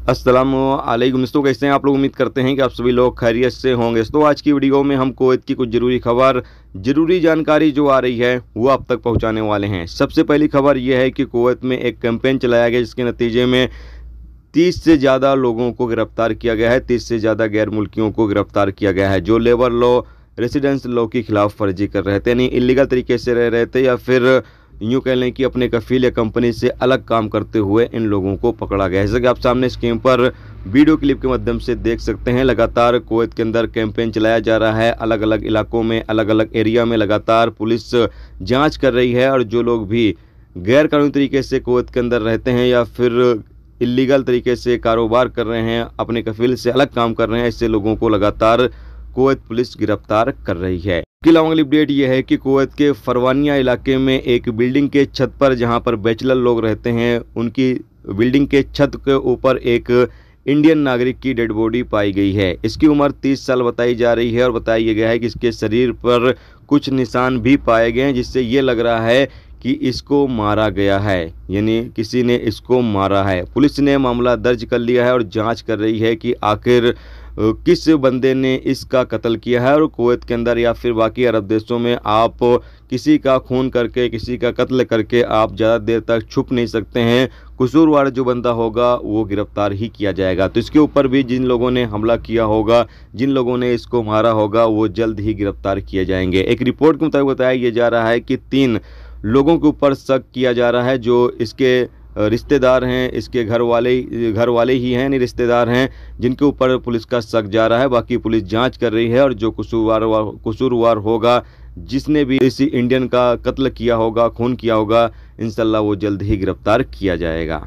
अस्सलामुअलैकुम दोस्तों, कैसे हैं आप लोग। उम्मीद करते हैं कि आप सभी लोग खैरियत से होंगे। तो आज की वीडियो में हम कुवैत की कुछ ज़रूरी खबर, ज़रूरी जानकारी जो आ रही है वो आप तक पहुंचाने वाले हैं। सबसे पहली खबर यह है कि कुवैत में एक कैंपेन चलाया गया जिसके नतीजे में 30 से ज़्यादा लोगों को गिरफ्तार किया गया है। 30 से ज़्यादा गैर मुल्कियों को गिरफ्तार किया गया है जो लेबर लॉ, रेसिडेंस लॉ की खिलाफ वर्जी कर रहे थे, यानी इलीगल तरीके से रह रहे थे या फिर यूँ कह लें कि अपने कफील या कंपनी से अलग काम करते हुए इन लोगों को पकड़ा गया है। जैसे कि आप सामने स्क्रीन पर वीडियो क्लिप के माध्यम से देख सकते हैं, लगातार कुवैत के अंदर कैंपेन चलाया जा रहा है। अलग अलग इलाकों में, अलग अलग एरिया में लगातार पुलिस जांच कर रही है और जो लोग भी गैर कानूनी तरीके से कुवैत के अंदर रहते हैं या फिर इलीगल तरीके से कारोबार कर रहे हैं, अपने कफील से अलग काम कर रहे हैं, ऐसे लोगों को लगातार कुवैत पुलिस गिरफ्तार कर रही है। इसके अलावा अगली अपडेट यह है कि कुवैत के फरवानिया इलाके में एक बिल्डिंग के छत पर, जहां पर बैचलर लोग रहते हैं, उनकी बिल्डिंग के छत के ऊपर एक इंडियन नागरिक की डेड बॉडी पाई गई है। इसकी उम्र 30 साल बताई जा रही है और बताया गया है कि इसके शरीर पर कुछ निशान भी पाए गए हैं जिससे ये लग रहा है कि इसको मारा गया है, यानी किसी ने इसको मारा है। पुलिस ने मामला दर्ज कर लिया है और जांच कर रही है कि आखिर किस बंदे ने इसका कत्ल किया है। और कुवैत के अंदर या फिर बाकी अरब देशों में आप किसी का खून करके, किसी का कत्ल करके आप ज़्यादा देर तक छुप नहीं सकते हैं। कसूरवार जो बंदा होगा वो गिरफ्तार ही किया जाएगा। तो इसके ऊपर भी जिन लोगों ने हमला किया होगा, जिन लोगों ने इसको मारा होगा, वो जल्द ही गिरफ्तार किए जाएंगे। एक रिपोर्ट के मुताबिक बताया जा रहा है कि 3 लोगों के ऊपर शक किया जा रहा है जो इसके रिश्तेदार हैं, इसके घर वाले ही हैं, नहीं रिश्तेदार हैं, जिनके ऊपर पुलिस का शक जा रहा है। बाकी पुलिस जांच कर रही है और जो कसूरवार होगा, जिसने भी इसी इंडियन का कत्ल किया होगा, खून किया होगा, इंशाल्लाह वो जल्द ही गिरफ्तार किया जाएगा।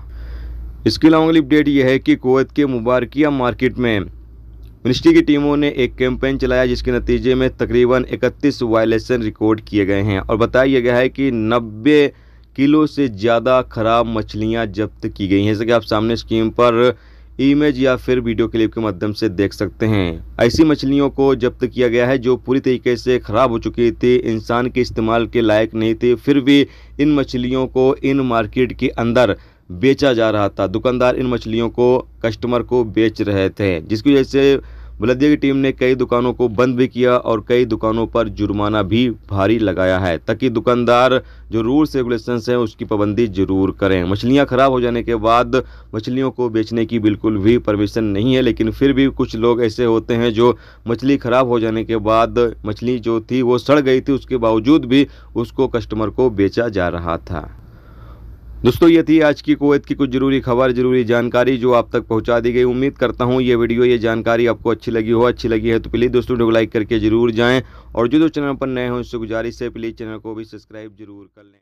इसके अलावा अगली अपडेट यह है कि कुवैत के मुबारकिया मार्केट में मिनिस्ट्री की टीमों ने एक कैंपेन चलाया जिसके नतीजे में तकरीबन 31 वायलेशन रिकॉर्ड किए गए हैं और बताया गया है कि 90 किलो से ज़्यादा खराब मछलियां जब्त की गई हैं। जैसे कि आप सामने स्क्रीन पर इमेज या फिर वीडियो क्लिप के माध्यम से देख सकते हैं। ऐसी मछलियों को जब्त किया गया है जो पूरी तरीके से ख़राब हो चुकी थी, इंसान के इस्तेमाल के लायक नहीं थी, फिर भी इन मछलियों को इन मार्केट के अंदर बेचा जा रहा था। दुकानदार इन मछलियों को कस्टमर को बेच रहे थे, जिसकी वजह से बलदिया की टीम ने कई दुकानों को बंद भी किया और कई दुकानों पर जुर्माना भी भारी लगाया है ताकि दुकानदार जो रूल्स रेगुलेशंस हैं उसकी पाबंदी जरूर करें। मछलियां खराब हो जाने के बाद मछलियों को बेचने की बिल्कुल भी परमिशन नहीं है, लेकिन फिर भी कुछ लोग ऐसे होते हैं जो मछली खराब हो जाने के बाद, मछली जो थी वो सड़ गई थी, उसके बावजूद भी उसको कस्टमर को बेचा जा रहा था। दोस्तों, ये थी आज की कुवैत की कुछ ज़रूरी खबर, ज़रूरी जानकारी जो आप तक पहुंचा दी गई। उम्मीद करता हूं ये वीडियो, ये जानकारी आपको अच्छी लगी है तो प्लीज़ दोस्तों वीडियो को लाइक करके ज़रूर जाएं और जो चैनल पर नए हों उससे गुजारिश है प्लीज़ चैनल को भी सब्सक्राइब जरूर कर लें।